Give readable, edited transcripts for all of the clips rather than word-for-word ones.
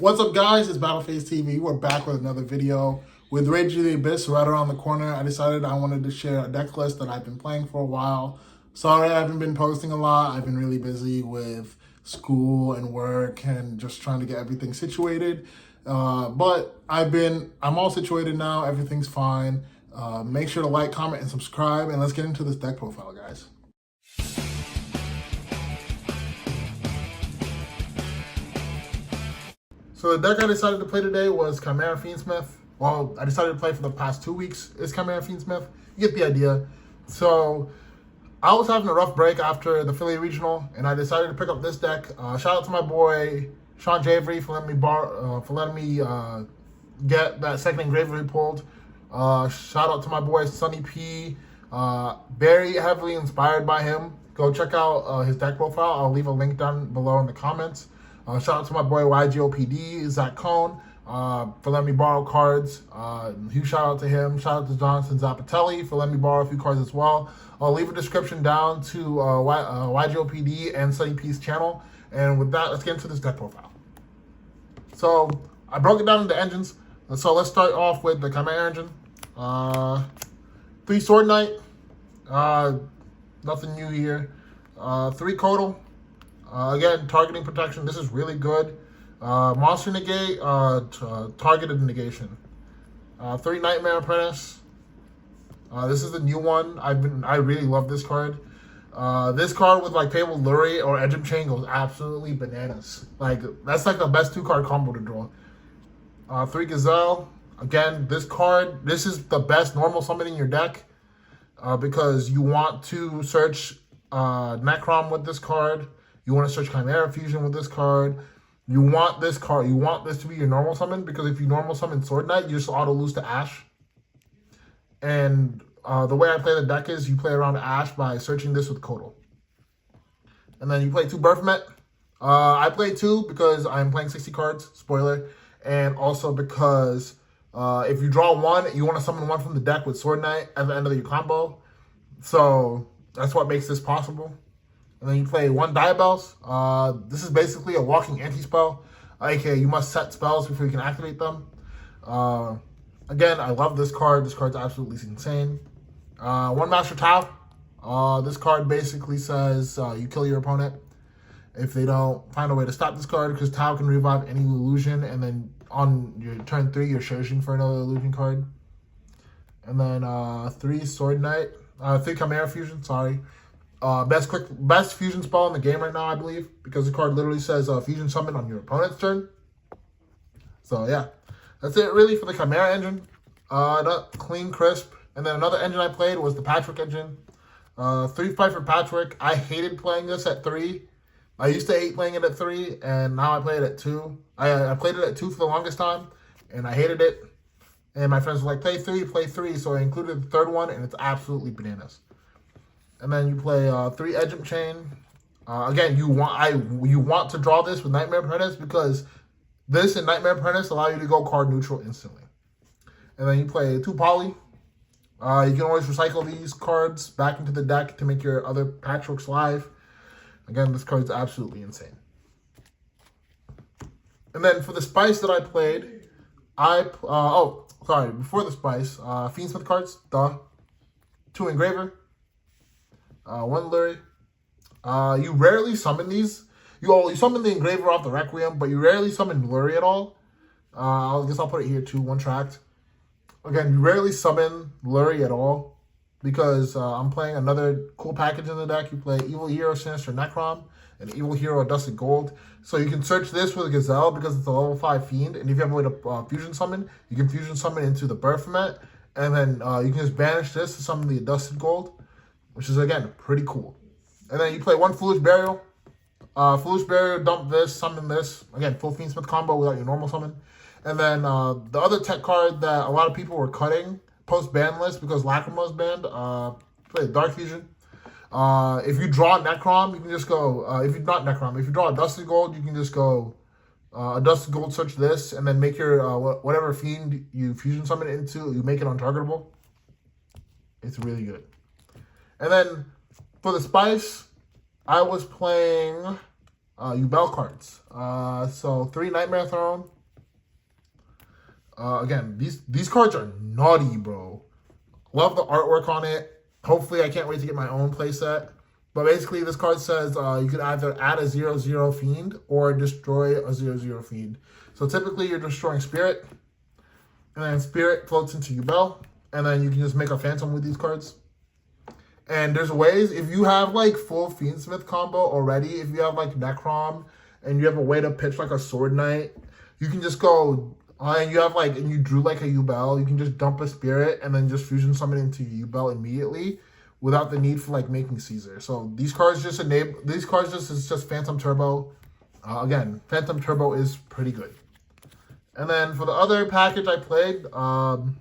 What's up, guys? It's Battleface TV. We're back with another video. With Rage of the Abyss right around the corner, I decided I wanted to share a deck list that I've been playing for a while. Sorry I haven't been posting a lot. I've been really busy with school and work and just trying to get everything situated. But I'm all situated now. Everything's fine. Make sure to like, comment, and subscribe, and let's get into this deck profile, guys. So the deck I decided to play today was Chimera Fiendsmith. Well, I decided to play for the past 2 weeks is Chimera Fiendsmith. You get the idea. So I was having a rough break after the Philly Regional, and I decided to pick up this deck. Shout out to my boy Sean Javery for letting me get that second engravery pulled. Shout out to my boy Sonny P. Very heavily inspired by him. Go check out his deck profile. I'll leave a link down below in the comments. Shout out to my boy YGOPD, Zach Cohn, for letting me borrow cards. Huge shout out to him. Shout out to Jonathan Zappatelli for letting me borrow a few cards as well. I'll leave a description down to YGOPD and Sonny P's channel. And with that, let's get into this deck profile. So I broke it down into engines. So let's start off with the Chimera engine. 3 Sword Knight. Nothing new here. 3 Codal. Again, targeting protection. This is really good. Monster negate, targeted negation. 3 Nightmare Apprentice. This is the new one. I really love this card. This card with like Payable Lurie or Edge of Chain goes absolutely bananas. Like that's like the best 2-card combo to draw. 3 Gazelle. Again, this is the best normal summon in your deck because you want to search Necrom with this card. You want to search Chimera Fusion with this card. You want this to be your normal summon, because if you normal summon Sword Knight, you just auto lose to Ash. And the way I play the deck is you play around Ash by searching this with Codal. And then you play 2 Birthmet. I play 2 because I'm playing 60 cards, spoiler. And also because if you draw 1, you want to summon 1 from the deck with Sword Knight at the end of your combo. So that's what makes this possible. And then you play 1 Diabells. This is basically a walking anti-spell. aka you must set spells before you can activate them. Again, I love this card. This card's absolutely insane. 1 Master Tau. This card basically says you kill your opponent if they don't find a way to stop this card, because Tau can revive any illusion, and then on your turn 3, you're searching for another illusion card. And then 3 Sword Knight. 3 Chimera Fusion, sorry. Best fusion spell in the game right now, I believe, because the card literally says fusion summon on your opponent's turn. So yeah, that's it really for the Chimera engine. Clean, crisp. And then another engine I played was the Patchwork engine. 3 fight for Patchwork. I hated playing this at 3. I used to hate playing it at 3, and now I play it at 2. I played it at 2 for the longest time, and I hated it. And my friends were like, play 3, so I included the 3rd one, and it's absolutely bananas. And then you play 3 Edge of Chain. Again, you want to draw this with Nightmare Apprentice, because this and Nightmare Apprentice allow you to go card neutral instantly. And then you play 2 Poly. You can always recycle these cards back into the deck to make your other Patchworks live. Again, this card is absolutely insane. And then for the Spice that I played, before the Spice, Fiendsmith cards, 2 Engraver. 1 Lurie. You rarely summon these. You summon the Engraver off the Requiem, but you rarely summon Lurie at all. I guess I'll put it here too, 1 Tract. Again, you rarely summon Lurie at all, because I'm playing another cool package in the deck. You play Evil Hero Sinister Necrom and Evil Hero Dusted Gold. So you can search this with a Gazelle because it's a level 5 Fiend, and if you have a way to fusion summon, you can fusion summon into the Birthmet, and then you can just banish this to summon the Dusted Gold, which is, again, pretty cool. And then you play 1 Foolish Burial. Foolish Burial, dump this, summon this. Again, full Fiendsmith combo without your normal summon. And then the other tech card that a lot of people were cutting post-ban list because Lacrima was banned, play Dark Fusion. If you draw Necrom, you can just go, if you draw a Dusted Gold, you can just go a Dusted Gold, search this, and then make your whatever Fiend you fusion summon into, you make it untargetable. It's really good. And then for the Spice, I was playing Yubel cards. So 3 Nightmare Throne. Again, these cards are naughty, bro. Love the artwork on it. Hopefully, I can't wait to get my own playset. But basically, this card says you can either add a 0/0 Fiend or destroy a 0/0 Fiend. So typically, you're destroying Spirit, and then Spirit floats into Yubel, and then you can just make a Phantom with these cards. And there's ways, if you have like full Fiendsmith combo already, if you have like Necrom, and you have a way to pitch like a Sword Knight, you can just go, and you have like, and you drew like a Yubel, you can just dump a Spirit and then just fusion summon into Yubel immediately without the need for like making Caesar. So these cards just is just Phantom Turbo. Again, Phantom Turbo is pretty good. And then for the other package I played 1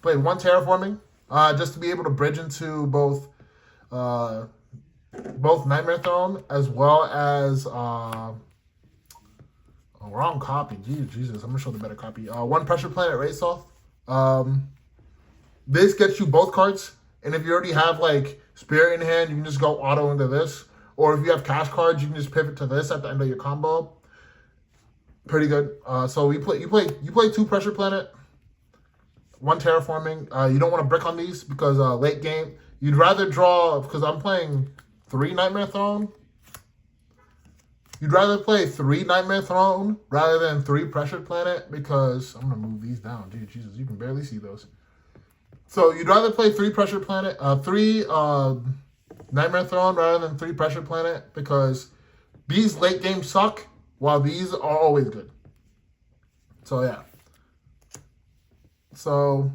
Terraforming, just to be able to bridge into both Nightmare Throne as well as wrong copy. Jesus, I'm gonna show the better copy. 1 Pressure Planet Wraithsoth. This gets you both cards, and if you already have like Spirit in hand, you can just go auto into this. Or if you have cash cards, you can just pivot to this at the end of your combo. Pretty good. So you play 2 Pressure Planet, 1 Terraforming. You don't want to brick on these because late game you'd rather draw, because I'm playing 3 Nightmare Throne. You'd rather play 3 Nightmare Throne rather than 3 Pressure Planet, because I'm gonna move these down. Dude, Jesus, you can barely see those. So you'd rather play 3 Pressure Planet, 3 Nightmare Throne rather than 3 Pressure Planet, because these late game suck while these are always good. So yeah. So,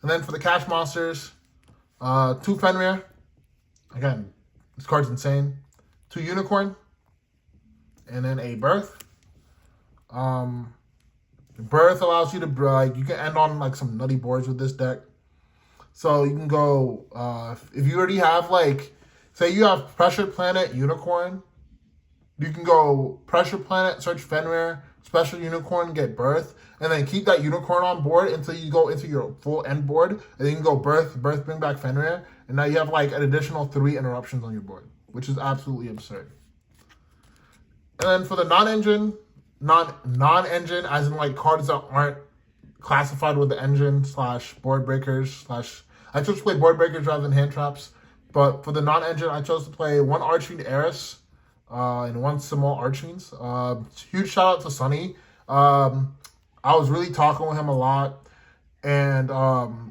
and then for the cash monsters, 2 Fenrir. Again, this card's insane. 2 Unicorn. And then a Birth. Birth allows you to, like, you can end on like some nutty boards with this deck. So you can go, if you already have like, say you have Pressure Planet Unicorn, you can go Pressure Planet, search Fenrir, special Unicorn, get Birth, and then keep that Unicorn on board until you go into your full end board, and then you can go Birth, bring back Fenrir, and now you have like an additional 3 interruptions on your board, which is absolutely absurd. And then for the non-engine, as in like cards that aren't classified with the engine / board breakers / I chose to play board breakers rather than hand traps, but for the non-engine, I chose to play 1 Archfiend Eris and 1 Simul Archfiends. Huge shout out to Sunny. I was really talking with him a lot, and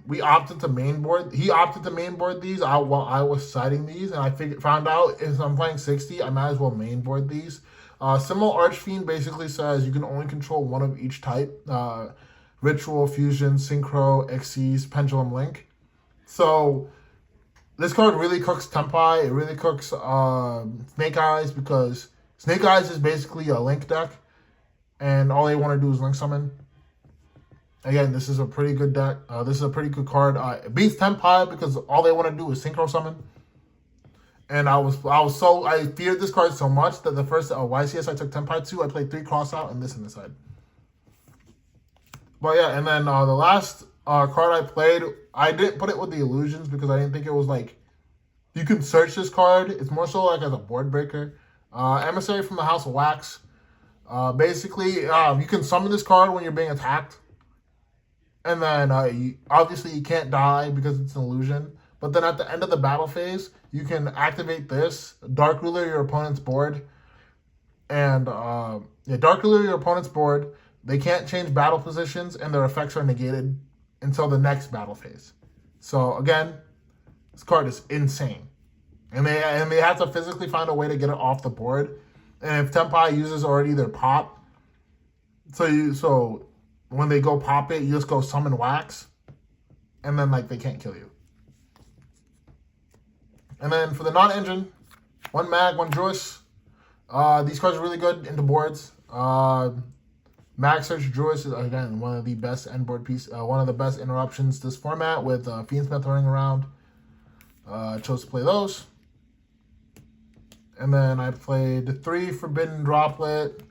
we opted to mainboard. He opted to mainboard these while I was citing these, and I found out if I'm playing 60, I might as well mainboard these. Simul Archfiend basically says you can only control 1 of each type. Ritual, Fusion, Synchro, Xyz, Pendulum Link. So this card really cooks Tempai. It really cooks Snake Eyes, because Snake Eyes is basically a Link deck, and all they want to do is Link Summon. Again, this is a pretty good deck. This is a pretty good card. It beats Tempai because all they want to do is Synchro Summon. And I feared this card so much that the first YCS I took Tempai to, I played 3 cross out and this in the side. But yeah, and then the last card I played, I didn't put it with the illusions because I didn't think it was like, you can search this card. It's more so like as a board breaker. Emissary from the House of Wax. Basically, you can summon this card when you're being attacked. And then obviously you can't die because it's an illusion. But then at the end of the battle phase, you can activate this, Dark Ruler your opponent's board. And Dark Ruler your opponent's board. They can't change battle positions, and their effects are negated until the next battle phase. So again, this card is insane. And they have to physically find a way to get it off the board. And if Tempai uses already their pop, so when they go pop it, you just go summon Wax, and then like they can't kill you. And then for the non-engine, 1 Mag, 1 Druis. These cards are really good into boards. Mag Search Druis is again one of the best end board one of the best interruptions this format with Fiendsmith running around. Chose to play those. And then I played 3 Forbidden Droplet.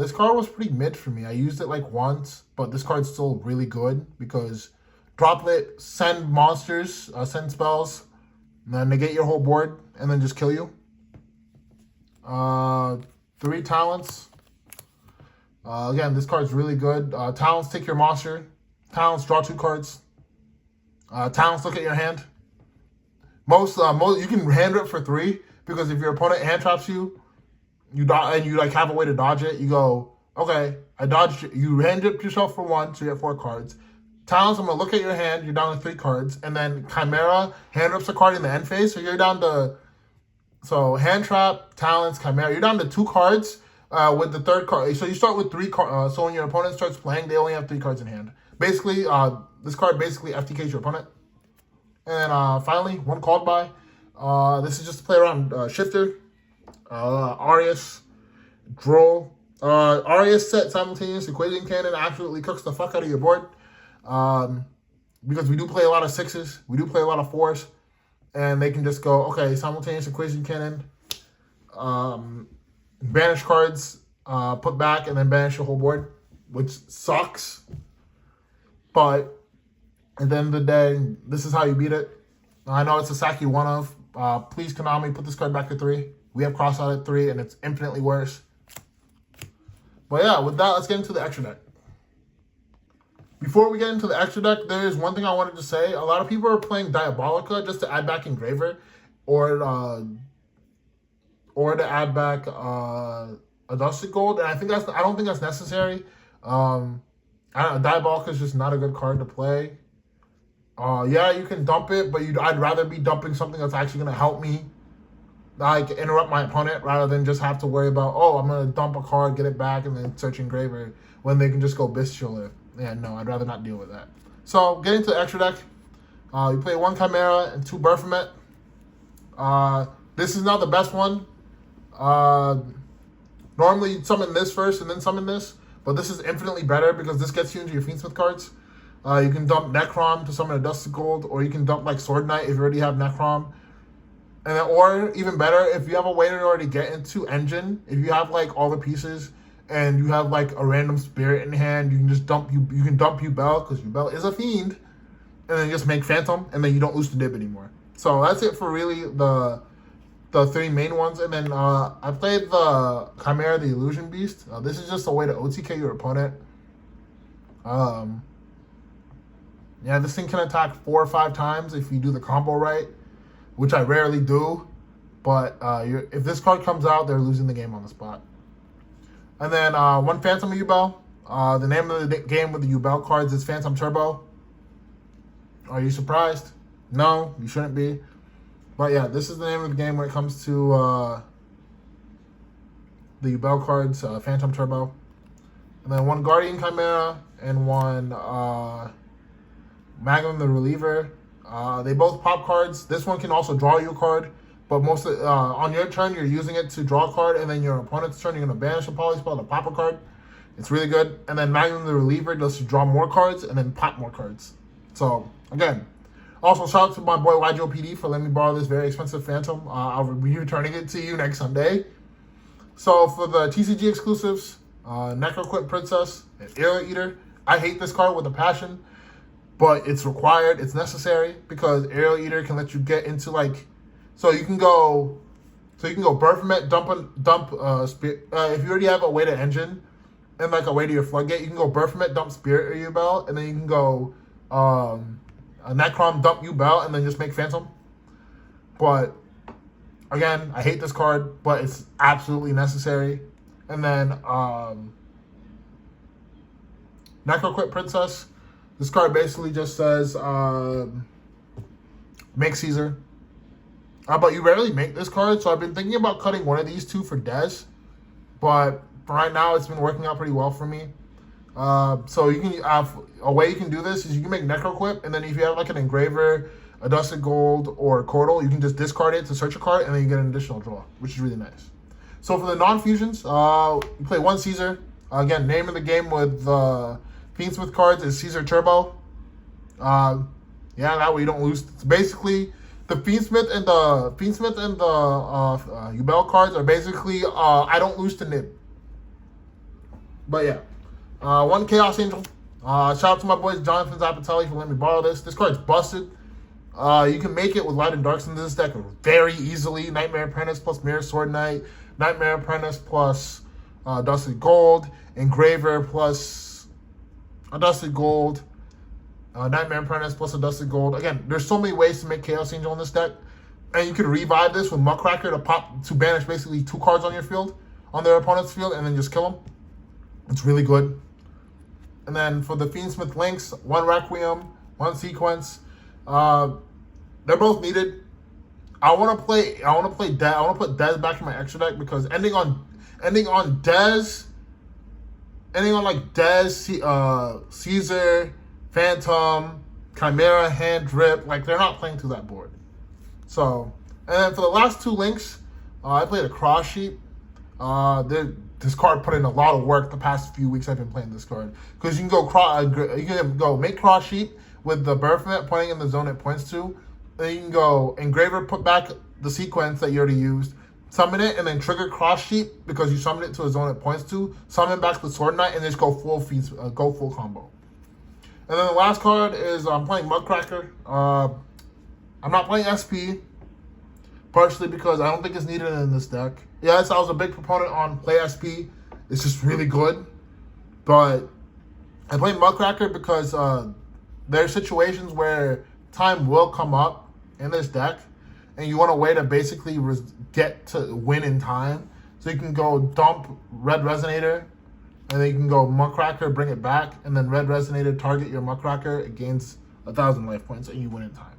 This card was pretty mid for me. I used it like once, but this card's still really good because Droplet send monsters, send spells, and then negate your whole board, and then just kill you. 3 talents. Again, this card's really good. Talents, take your monster. Talents, draw 2 cards. Talents, look at your hand. Most you can hand rip for 3 because if your opponent hand traps you, and you like have a way to dodge it, you go, okay, I dodged it. You hand rip yourself for 1, so you have 4 cards. Talents, I'm gonna look at your hand. You're down to 3 cards, and then Chimera hand rips a card in the end phase, so you're down to. So hand trap, talents, Chimera. You're down to 2 cards with the 3rd card. So you start with 3 cards. So when your opponent starts playing, they only have 3 cards in hand. Basically, this card basically FTKs your opponent. And then finally, 1 called by. This is just to play around Shifter, Arius, Droll. Arius set simultaneous equation cannon absolutely cooks the fuck out of your board. Because we do play a lot of 6s. We do play a lot of 4s. And they can just go, okay, simultaneous equation cannon, banish cards, put back, and then banish the whole board, which sucks. But at the end of the day, this is how you beat it. I know it's a sack you one of. Please, Konami, put this card back to 3. We have cross out at 3, and it's infinitely worse. But yeah, with that, let's get into the extra deck. Before we get into the extra deck, there's one thing I wanted to say. A lot of people are playing Diabolica just to add back Engraver, or to add back a Dusted Gold, and I don't think that's necessary. Diabolica is just not a good card to play. Yeah, you can dump it, but I'd rather be dumping something that's actually gonna help me, like interrupt my opponent, rather than just have to worry about, oh, I'm gonna dump a card, get it back, and then search Engraver when they can just go Bestial. Yeah, no, I'd rather not deal with that. So, getting to the extra deck. You play 1 Chimera and 2 Baphomet. This is not the best one. Normally, you'd summon this first and then summon this. But this is infinitely better because this gets you into your Fiendsmith cards. You can dump Necrom to summon a Dusted Gold. Or you can dump like Sword Knight if you already have Necrom. And then, or, even better, if you have a way to already get into Engine. If you have like all the pieces. And you have like a random spirit in hand, you can just dump you can dump Yubel because Yubel is a fiend, and then just make Phantom, and then you don't lose the dib anymore. So that's it for really the 3 main ones. And then I played the Chimera, the Illusion Beast. This is just a way to OTK your opponent. Yeah, this thing can attack 4 or 5 times if you do the combo right, which I rarely do. But if this card comes out, they're losing the game on the spot. And then 1 Phantom Yubel. The name of the game with the Yubel cards is Phantom Turbo. Are you surprised? No, you shouldn't be. But yeah, this is the name of the game when it comes to the Yubel cards, Phantom Turbo. And then 1 Guardian Chimera and 1 Magnum the Reliever. They both pop cards. This one can also draw you a card. But most on your turn, you're using it to draw a card, and then your opponent's turn, you're going to banish a Polyspell to pop a card. It's really good. And then Magnum the Reliever does to draw more cards and then pop more cards. So, again, also shout out to my boy YGOPD for letting me borrow this very expensive Phantom. I'll be returning it to you next Sunday. So, for the TCG exclusives, Necroquip Princess and Aerial Eater. I hate this card with a passion, but it's required. It's necessary because Aerial Eater can let you get into, like, So you can go Baphomet, dump Spirit. If you already have a way to Engine and like a way to your Floodgate, you can go Baphomet, dump Spirit or Yubel, and then you can go a Necrom, dump Yubel, and then just make Phantom. But again, I hate this card, but it's absolutely necessary. And then Necroquip Princess. This card basically just says make Caesar. But you rarely make this card, so I've been thinking about cutting one of these 2 for Dez. But for right now, it's been working out pretty well for me. So you can a way you can do this is you can make Necroquip, and then if you have like an Engraver, a Dusted Gold, or a Cordal, you can just discard it to search a card, and then you get an additional draw, which is really nice. So for the non-fusions, you play 1 Caesar. Again, name of the game with Fiendsmith cards is Caesar Turbo. Yeah, that way you don't lose. It's basically the Fiendsmith and the Yubel cards are basically I don't lose to Nib. But yeah, 1 Chaos Angel. Shout out to my boys Jonathan Zapatelli for letting me borrow this. This card's busted. You can make it with Light and Darks in this deck very easily. Nightmare Apprentice plus Mirror Sword Knight, Nightmare Apprentice plus Dusted Gold, Engraver plus a Dusted Gold, Nightmare Apprentice plus a Dusted Gold. Again, there's so many ways to make Chaos Angel in this deck. And you could revive this with Muckracker to banish basically 2 cards on your field, on their opponent's field, and then just kill them. It's really good. And then for the Fiendsmith links, 1 Requiem, 1 Sequence. They're both needed. I want to put Dez back in my extra deck because ending on Dez, like Dez, Caesar, Phantom, Chimera, Hand Drip, like they're not playing through that board. So, and then for the last 2 links, I played a Cross Sheep. This card put in a lot of work the past few weeks I've been playing this card. Because you can go make Cross Sheep with the Birthnet pointing in the zone it points to. Then you can go Engraver, put back the sequence that you already used, summon it, and then trigger Cross Sheep because you summoned it to a zone it points to, summon back the Sword Knight, and just go full combo. And then the last card is I'm playing Mudcracker. I'm not playing SP, partially because I don't think it's needed in this deck. Yes, I was a big proponent on play SP. It's just really good. But I play Mudcracker because there are situations where time will come up in this deck, and you want a way to basically get to win in time. So you can go dump Red Resonator, and then you can go Mudcracker, bring it back, and then Red Resonator, target your Mudcracker, it gains 1,000 life points, and you win in time.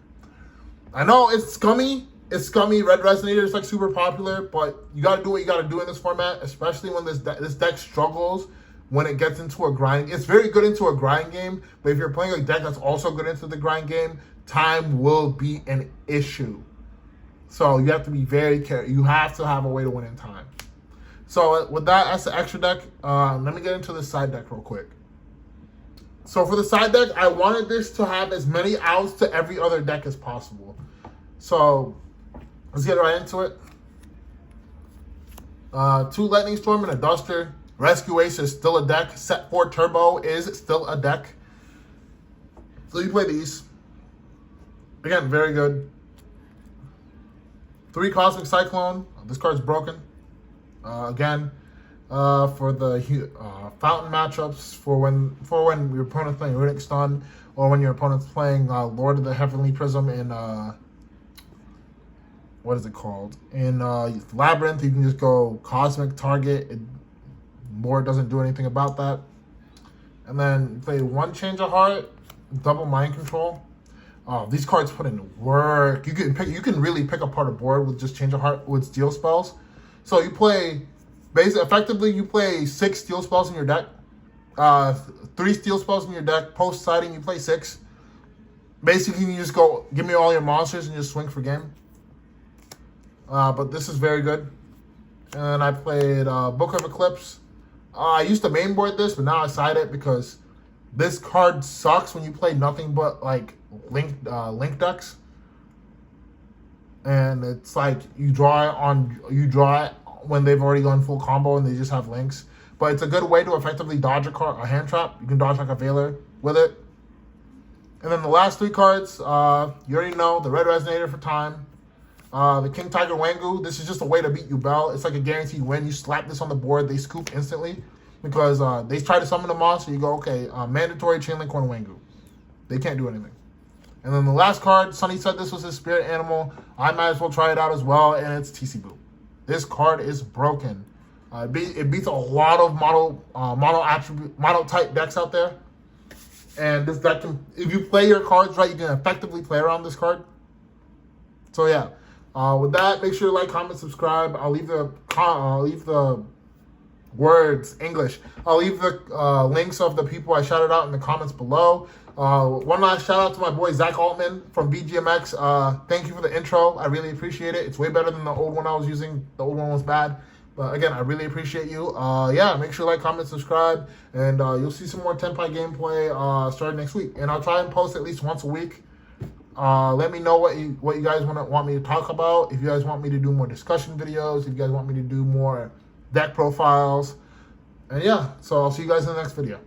I know it's scummy. It's scummy. Red Resonator is like super popular, but you got to do what you got to do in this format, especially when this deck struggles when it gets into a grind. It's very good into a grind game, but if you're playing a deck that's also good into the grind game, time will be an issue. So you have to be very careful. You have to have a way to win in time. So with that, that's the extra deck. Let me get into the side deck real quick. So for the side deck, I wanted this to have as many outs to every other deck as possible. So let's get right into it. 2 Lightning Storm and a Duster. Rescue Ace is still a deck. Set 4 Turbo is still a deck. So you play these. Again, very good. 3 Cosmic Cyclone. This card's broken. Again, for the Fountain matchups, for when your opponent's playing Runic Stun, or when your opponent's playing Lord of the Heavenly Prism in what is it called? In Labyrinth, you can just go Cosmic Target. Board doesn't do anything about that. And then you play 1 Change of Heart, double Mind Control. These cards put in work. You can really pick apart a board with just Change of Heart with Steel spells. So you play, effectively you play 6 Steel spells in your deck. 3 Steel spells in your deck. Post siding, you play 6. Basically, you just go, give me all your monsters and just swing for game. But this is very good. And I played Book of Eclipse. I used to main board this, but now I side it because this card sucks when you play nothing but like link decks. And it's like you draw it when they've already gone full combo and they just have links. But it's a good way to effectively dodge a hand trap. You can dodge like a Veiler with it. And then the last 3 cards, you already know, the Red Resonator for time. The King Tiger Wangu, this is just a way to beat Yubel. It's like a guaranteed win. You slap this on the board, they scoop instantly. Because they try to summon a monster, you go, okay, mandatory Chainlink on Wangu. They can't do anything. And then the last card, Sonny said this was his spirit animal. I might as well try it out as well, and it's TC Boo. This card is broken. It beats a lot of model type decks out there. And this deck can, if you play your cards right, you can effectively play around this card. So yeah. With that, make sure to like, comment, subscribe. I'll leave the words English. I'll leave the links of the people I shouted out in the comments below. One last shout out to my boy Zach Altman from BGMX. Thank you for the intro. I really appreciate it. It's way better than the old one I was using. The old one was bad. But again, I really appreciate you. Yeah, make sure to like, comment, subscribe, and you'll see some more Tenpai gameplay starting next week. And I'll try and post at least once a week. Let me know what you guys want me to talk about. If you guys want me to do more discussion videos, if you guys want me to do more deck profiles. And yeah, so I'll see you guys in the next video.